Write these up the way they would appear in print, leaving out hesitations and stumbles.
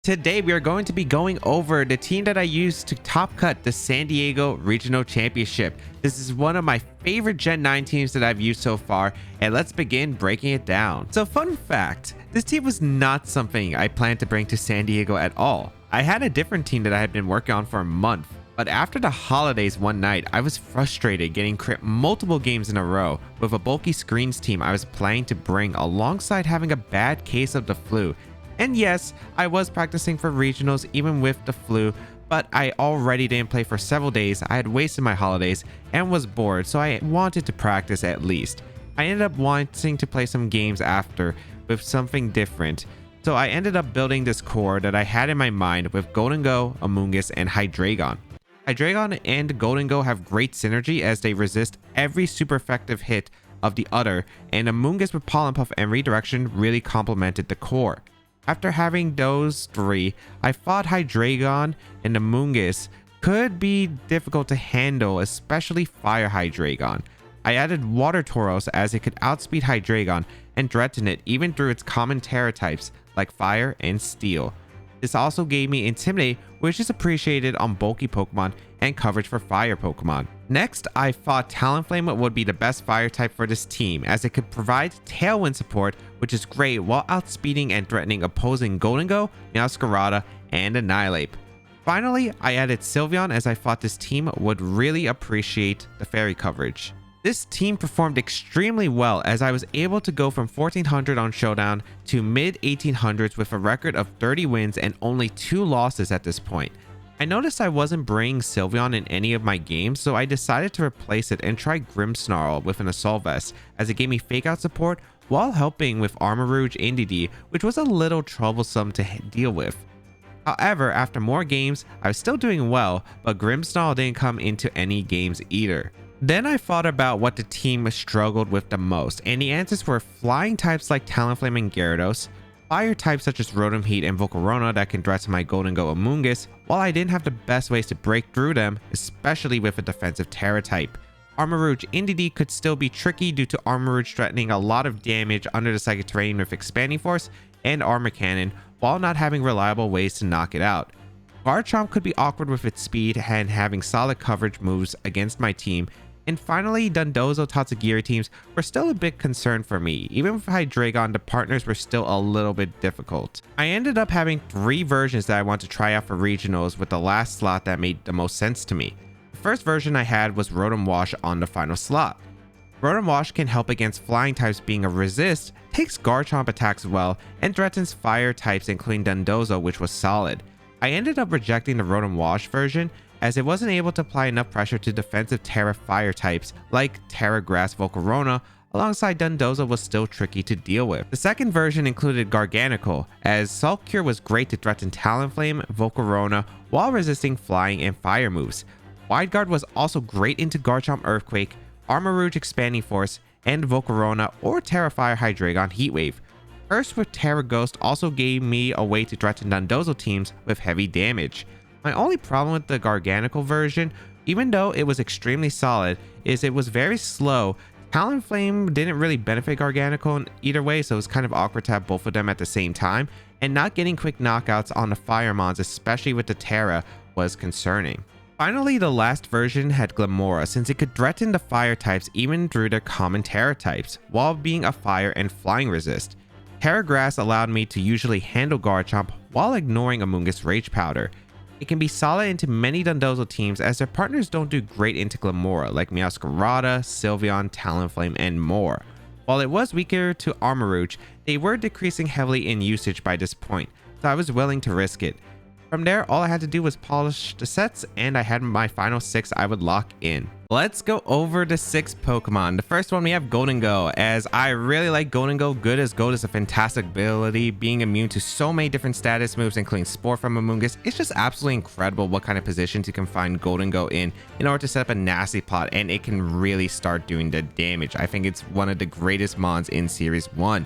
Today we are going to be going over the team that I used to top cut the San Diego Regional Championship. This is one of my favorite Gen 9 teams that I've used so far, and let's begin breaking it down. So fun fact, this team was not something I planned to bring to San Diego at all. I had a different team that I had been working on for a month, but after the holidays one night, I was frustrated getting crit multiple games in a row with a bulky screens team I was planning to bring alongside having a bad case of the flu. And yes, I was practicing for regionals even with the flu, but I already didn't play for several days. I had wasted my holidays and was bored, so I wanted to practice at least. I ended up wanting to play some games after with something different, so I ended up building this core that I had in my mind with Gholdengo, Amoonguss, and Hydreigon. Hydreigon and Gholdengo have great synergy as they resist every super effective hit of the other, and Amoonguss with Pollen Puff and Redirection really complemented the core. After having those three, I thought Hydreigon and Amoonguss could be difficult to handle, especially Fire Hydreigon. I added Water Tauros as it could outspeed Hydreigon and threaten it even through its common Terra types like Fire and Steel. This also gave me Intimidate, which is appreciated on bulky Pokemon and coverage for fire Pokemon. Next, I thought Talonflame would be the best fire type for this team as it could provide Tailwind support, which is great while outspeeding and threatening opposing Gholdengo, Meowscarada, and Annihilape. Finally, I added Sylveon as I thought this team would really appreciate the fairy coverage. This team performed extremely well as I was able to go from 1400 on Showdown to mid 1800s with a record of 30 wins and only 2 losses at this point. I noticed I wasn't bringing Sylveon in any of my games, so I decided to replace it and try Grimmsnarl with an Assault Vest as it gave me Fake Out support while helping with Armarouge Indeedee, which was a little troublesome to deal with. However, after more games, I was still doing well, but Grimmsnarl didn't come into any games either. Then I thought about what the team struggled with the most, and the answers were flying types like Talonflame and Gyarados, fire types such as Rotom Heat and Volcarona that can threaten my Gholdengo Amoonguss, while I didn't have the best ways to break through them, especially with a defensive Terra type. Armarouge Indeedee could still be tricky due to Armarouge threatening a lot of damage under the Psychic Terrain with Expanding Force and Armor Cannon, while not having reliable ways to knock it out. Garchomp could be awkward with its speed and having solid coverage moves against my team. And finally, Dondozo Tatsugiri teams were still a bit concerned for me. Even with Hydreigon, the partners were still a little bit difficult. I ended up having 3 versions that I want to try out for regionals, with the last slot that made the most sense to me. The first version I had was Rotom Wash on the final slot. Rotom Wash can help against flying types being a resist, takes Garchomp attacks well, and threatens fire types including Dondozo, which was solid. I ended up rejecting the Rotom Wash version as it wasn't able to apply enough pressure to defensive Terra fire types like Terra Grass Volcarona, alongside Dondozo was still tricky to deal with. The second version included Garganacl, as Salt Cure was great to threaten Talonflame, Volcarona, while resisting flying and fire moves. Wide Guard was also great into Garchomp Earthquake, Armarouge Expanding Force, and Volcarona or Terra Fire Hydreigon Heatwave. Curse with Terra Ghost also gave me a way to threaten Dondozo teams with heavy damage. My only problem with the Garganacl version, even though it was extremely solid, is it was very slow. Talonflame didn't really benefit Garganacl in either way, so it was kind of awkward to have both of them at the same time, and not getting quick knockouts on the Fire Mons, especially with the Terra, was concerning. Finally, the last version had Glimmora, since it could threaten the fire types even through their common Terra types, while being a fire and flying resist. Terra Grass allowed me to usually handle Garchomp while ignoring Amoonguss Rage Powder. It can be solid into many Dondozo teams as their partners don't do great into Glimmora like Meowscarada, Sylveon, Talonflame, and more. While it was weaker to Armarouge, they were decreasing heavily in usage by this point, so I was willing to risk it. From there, all I had to do was polish the sets, and I had my final 6 I would lock in. Let's go over the 6 Pokemon. The first one we have Gholdengo, as I really like Gholdengo. Good as Gold is a fantastic ability, being immune to so many different status moves including Spore from Amoonguss. It's just absolutely incredible what kind of positions you can find Gholdengo in order to set up a nasty plot, and it can really start doing the damage. I think it's one of the greatest mons in Series 1.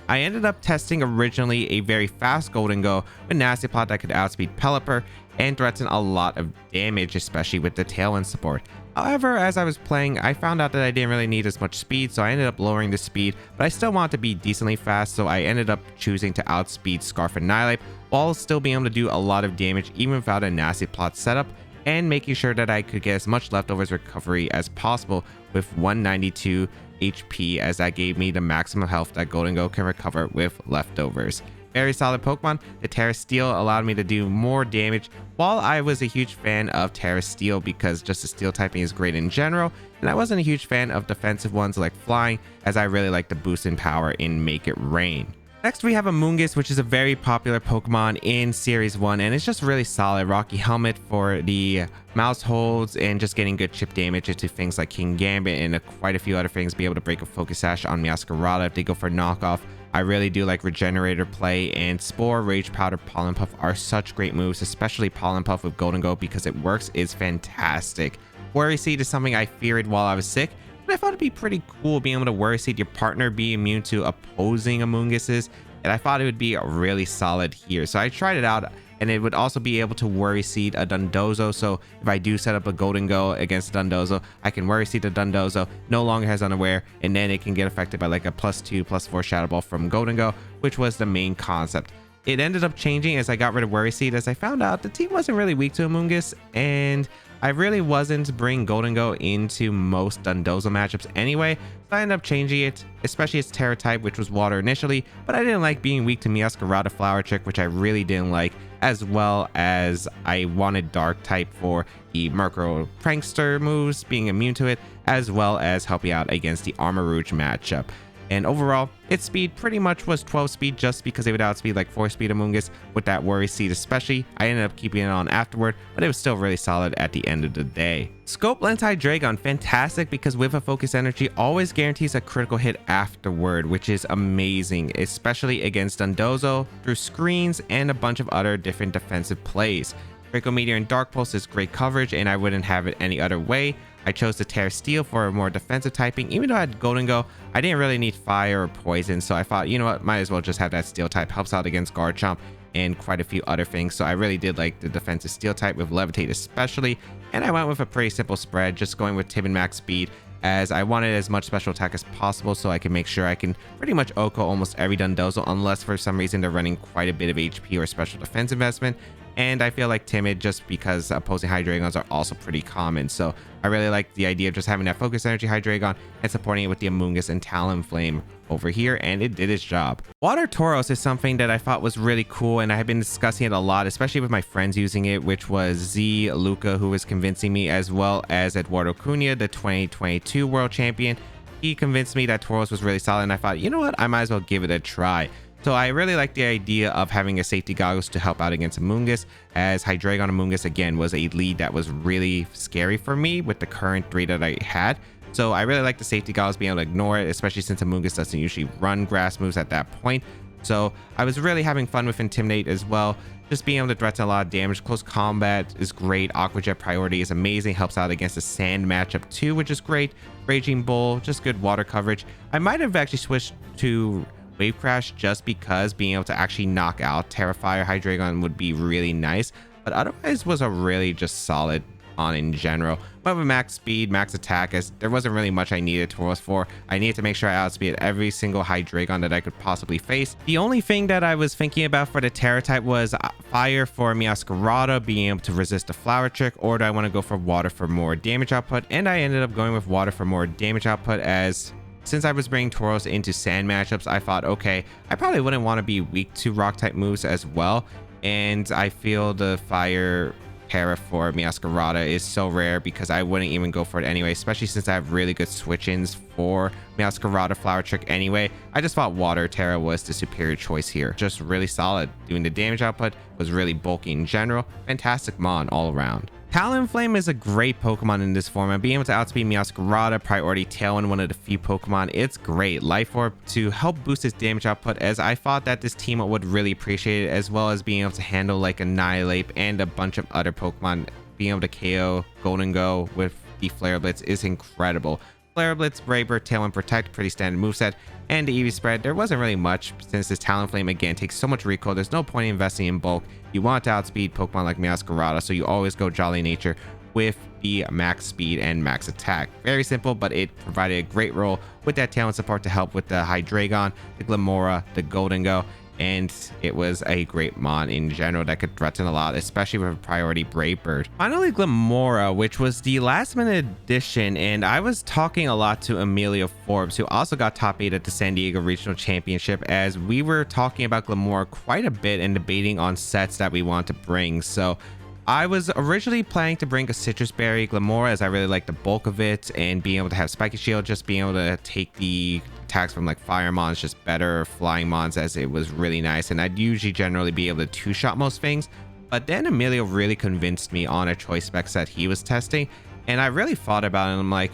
I ended up testing originally a very fast Gholdengo with Nasty Plot that could outspeed Pelipper and threaten a lot of damage, especially with the Tailwind support. However, as I was playing, I found out that I didn't really need as much speed, so I ended up lowering the speed, but I still wanted to be decently fast, so I ended up choosing to outspeed Scarf Annihilape while still being able to do a lot of damage even without a nasty plot setup, and making sure that I could get as much leftovers recovery as possible with 192 HP, as that gave me the maximum health that Gholdengo can recover with leftovers. Very solid Pokemon. The Terra Steel allowed me to do more damage, while I was a huge fan of Terra Steel because just the steel typing is great in general, and I wasn't a huge fan of defensive ones like flying, as I really like the boost in power in Make It Rain. Next we have Amoonguss, which is a very popular Pokemon in Series 1, and it's just really solid. Rocky Helmet for the mouse holds and just getting good chip damage into things like King Gambit and quite a few other things. Be able to break a Focus Sash on Meowscarada if they go for knockoff. I really do like Regenerator play, and Spore, Rage Powder, Pollen Puff are such great moves, especially Pollen Puff with Gholdengo because it works is fantastic. Worry Seed is something I feared while I was sick, and I thought it'd be pretty cool being able to Worry Seed your partner, be immune to opposing Amoongusses, and I thought it would be really solid here. So I tried it out, and it would also be able to Worry Seed a Dondozo. So if I do set up a Gholdengo against Dondozo, I can Worry Seed the Dondozo, no longer has Unaware, and then it can get affected by like a +2/+4 Shadow Ball from Gholdengo, which was the main concept. It ended up changing as I got rid of Worry Seed, as I found out the team wasn't really weak to Amoonguss, and I really wasn't bringing Gholdengo into most Dondozo matchups anyway, so I ended up changing it, especially its Terra type, which was Water initially, but I didn't like being weak to Meowscarada Flower Trick, which I really didn't like, as well as I wanted Dark type for the Murkrow Prankster moves, being immune to it, as well as helping out against the Armor Rouge matchup. And overall, its speed pretty much was 12 speed just because it would outspeed like 4 speed Amoonguss with that Worry Seed especially. I ended up keeping it on afterward, but it was still really solid at the end of the day. Scope Lens Hydreigon, fantastic because with a Focus Energy always guarantees a critical hit afterward, which is amazing, especially against Dondozo through screens and a bunch of other different defensive plays. Draco Meteor and Dark Pulse is great coverage, and I wouldn't have it any other way. I chose the Terra Steel for a more defensive typing. Even though I had Gholdengo, I didn't really need Fire or Poison, so I thought, you know what, might as well just have that Steel type. Helps out against Garchomp and quite a few other things, so I really did like the defensive Steel type with Levitate especially, and I went with a pretty simple spread, just going with Tibin Max Speed, as I wanted as much special attack as possible so I can make sure I can pretty much OHKO almost every Dondozo, unless for some reason they're running quite a bit of HP or special defense investment. And I feel like Timid just because opposing Hydreigons are also pretty common. So I really like the idea of just having that Focus Energy Hydreigon and supporting it with the Amoonguss and Talonflame over here, and it did its job. Water Tauros is something that I thought was really cool, and I have been discussing it a lot, especially with my friends using it, which was Z, Luca, who was convincing me, as well as Eduardo Cunha, the 2022 World Champion. He convinced me that Tauros was really solid, and I thought, you know what, I might as well give it a try. So I really like the idea of having a safety goggles to help out against Amoonguss, as Hydreigon Amoonguss again was a lead that was really scary for me with the current 3 that I had. So I really like the safety goggles being able to ignore it, especially since Amoonguss doesn't usually run grass moves at that point. So I was really having fun with Intimidate as well, just being able to threaten a lot of damage. Close combat is great. Aqua Jet priority is amazing, helps out against the sand matchup too, which is great. Raging Bull, just good water coverage. I might have actually switched to Wave Crash just because being able to actually knock out Terrifier Hydreigon would be really nice, but otherwise was a really just solid on in general. But with max speed, max attack, as there wasn't really much I needed Tauros for. I needed to make sure I outspeed every single Hydreigon that I could possibly face. The only thing that I was thinking about for the Terra type was Fire for Meowscarada, being able to resist the Flower Trick, or do I want to go for Water for more damage output? And I ended up going with Water for more damage output, as since I was bringing Tauros into sand matchups, I thought, okay, I probably wouldn't want to be weak to rock type moves as well. And I feel the Fire Terra for Meowscarada is so rare because I wouldn't even go for it anyway, especially since I have really good switch-ins for Meowscarada Flower Trick anyway. I just thought Water Terra was the superior choice here. Just really solid. Doing the damage output, was really bulky in general. Fantastic mon all around. Talonflame is a great Pokemon in this form, and being able to outspeed Meowscarada, priority Tailwind, one of the few Pokemon, it's great. Life Orb to help boost its damage output, as I thought that this team would really appreciate it, as well as being able to handle like Annihilate and a bunch of other Pokemon. Being able to KO Gholdengo with the Flare Blitz is incredible. Flare Blitz, Brave Bird, Tailwind, Protect, pretty standard moveset, and the EV spread, there wasn't really much since this Talonflame again takes so much recoil. There's no point in investing in bulk. You want to outspeed Pokemon like Meowscarada, so you always go Jolly Nature with the max speed and max attack. Very simple, but it provided a great role with that Tailwind support to help with the Hydreigon, the Glimmora, the Gholdengo, and it was a great mon in general that could threaten a lot, especially with a priority Brave Bird. Finally, Glimmora, which was the last minute addition, and I was talking a lot to Amelia Forbes, who also got top 8 at the San Diego Regional Championship, as we were talking about Glimmora quite a bit and debating on sets that we want to bring. So I was originally planning to bring a Citrus Berry Glimmora, as I really like the bulk of it, and being able to have Spiky Shield, just being able to take the attacks from like Fire Mons just better, Flying Mons, as it was really nice. And I'd usually generally be able to two-shot most things, but then Emilio really convinced me on a choice spec set he was testing, and I really thought about it, and I'm like,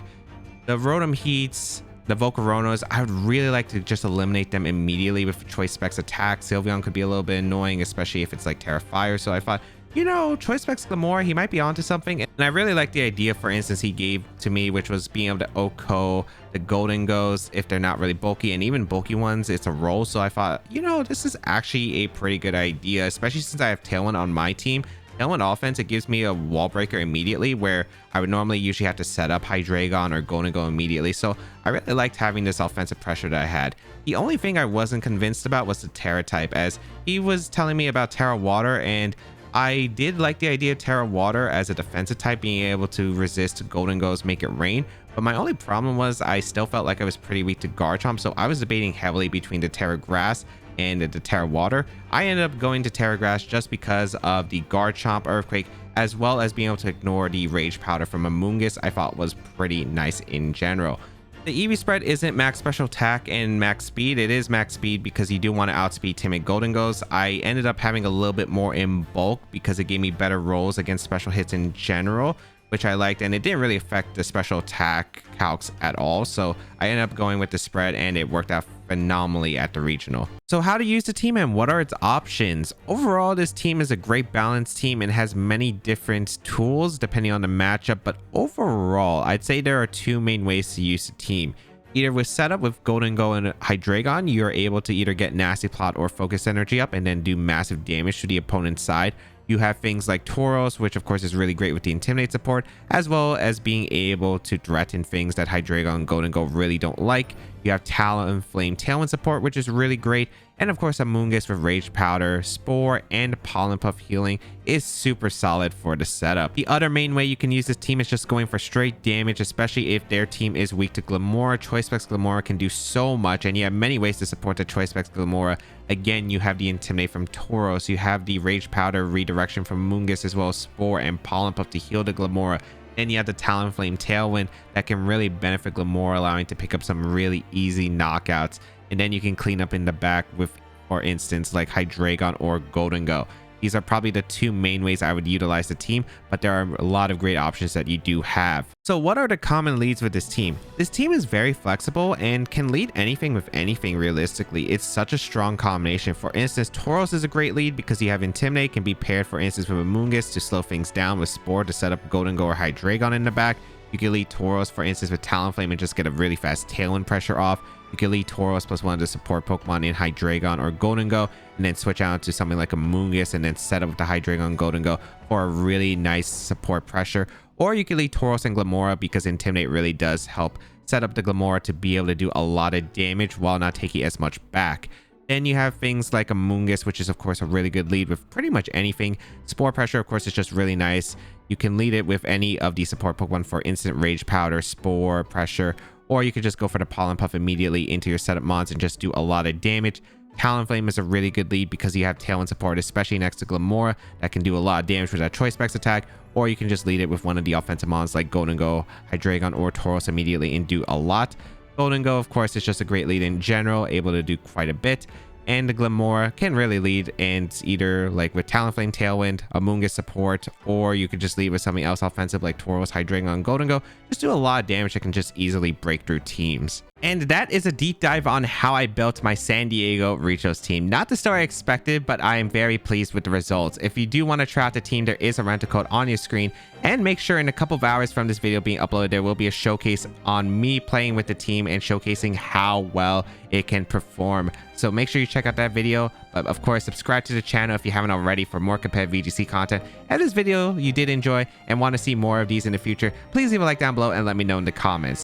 the Rotom Heats, the Volcaronos, I would really like to just eliminate them immediately with choice specs attack. Sylveon could be a little bit annoying, especially if it's like Terra Fire, so I thought, you know, choice specs Glimmora, he might be onto something. And I really like the idea, for instance, he gave to me, which was being able to OHKO the Gholdengos if they're not really bulky, and even bulky ones, it's a roll. So I thought, you know, this is actually a pretty good idea, especially since I have Tailwind on my team. Tailwind offense, it gives me a wall breaker immediately, where I would normally usually have to set up Hydreigon or Gholdengo immediately. So I really liked having this offensive pressure that I had. The only thing I wasn't convinced about was the Terra type, as he was telling me about Terra Water, and I did like the idea of Terra Water as a defensive type, being able to resist Gholdengos, make it rain. But my only problem was I still felt like I was pretty weak to Garchomp, so I was debating heavily between the Terra Grass and the Terra Water. I ended up going to Terra Grass just because of the Garchomp Earthquake, as well as being able to ignore the Rage Powder from Amoonguss. I thought was pretty nice in general. The EV spread isn't max special attack and max speed. It is max speed because you do want to outspeed timid Gholdengos. I ended up having a little bit more in bulk because it gave me better rolls against special hits in general, which I liked, and it didn't really affect the special attack calcs at all. So I ended up going with the spread, and it worked out phenomenally at the regional. So how to use the team and what are its options? Overall, this team is a great balanced team and has many different tools depending on the matchup, but overall I'd say there are two main ways to use the team. Either with setup with Gholdengo and Hydreigon, you're able to either get Nasty Plot or Focus Energy up and then do massive damage to the opponent's side. You have things like Tauros, which of course is really great with the Intimidate support, as well as being able to threaten things that Hydreigon and Gholdengo really don't like. You have Talonflame Tailwind support, which is really great. And of course, Amoonguss with Rage Powder, Spore, and Pollen Puff healing is super solid for the setup. The other main way you can use this team is just going for straight damage, especially if their team is weak to Glimmora. Choice Specs Glimmora can do so much, and you have many ways to support the Choice Specs Glimmora. Again, you have the Intimidate from Tauros, you have the Rage Powder redirection from Amoonguss, as well as Spore and Pollen Puff to heal the Glimmora. And you have the Talonflame Tailwind that can really benefit Glimmora, allowing it to pick up some really easy knockouts. And then you can clean up in the back with, for instance, like Hydreigon or Gholdengo. These are probably the two main ways I would utilize the team, but there are a lot of great options that you do have. So what are the common leads with this team? This team is very flexible and can lead anything with anything realistically. It's such a strong combination. For instance, Tauros is a great lead because you have Intimidate, can be paired for instance with Amoonguss to slow things down, with Spore to set up Gholdengo or Hydreigon in the back. You can lead Tauros for instance with Talonflame and just get a really fast Tailwind pressure off. You can lead Tauros plus one of the support Pokemon in Hydreigon or Gholdengo, and then switch out to something like Amoonguss and then set up with the Hydreigon Gholdengo for a really nice support pressure. Or you can lead Tauros and Glimmora because Intimidate really does help set up the Glimmora to be able to do a lot of damage while not taking as much back. Then you have things like Amoonguss, which is of course a really good lead with pretty much anything. Spore Pressure, of course, is just really nice. You can lead it with any of the support Pokemon for instant Rage Powder, Spore Pressure, or you could just go for the Pollen Puff immediately into your setup mons and just do a lot of damage. Talonflame is a really good lead because you have Tailwind support, especially next to Glimmora, that can do a lot of damage with that Choice Specs attack. Or you can just lead it with one of the offensive mons like Gholdengo, Hydreigon, or Tauros immediately and do a lot. Gholdengo, of course, is just a great lead in general, able to do quite a bit. And the Glimmora can really lead, and either like with Talonflame Tailwind, Amoonguss support, or you could just lead with something else offensive like Tauros, Hydreigon, and Gholdengo. Just do a lot of damage that can just easily break through teams. And that is a deep dive on how I built my San Diego Regionals team. Not the story I expected, but I am very pleased with the results. If you do want to try out the team, there is a rental code on your screen. And make sure in a couple of hours from this video being uploaded, there will be a showcase on me playing with the team and showcasing how well it can perform. So make sure you check out that video. But of course, subscribe to the channel if you haven't already for more competitive VGC content. If this video you did enjoy and want to see more of these in the future, please leave a like down below and let me know in the comments.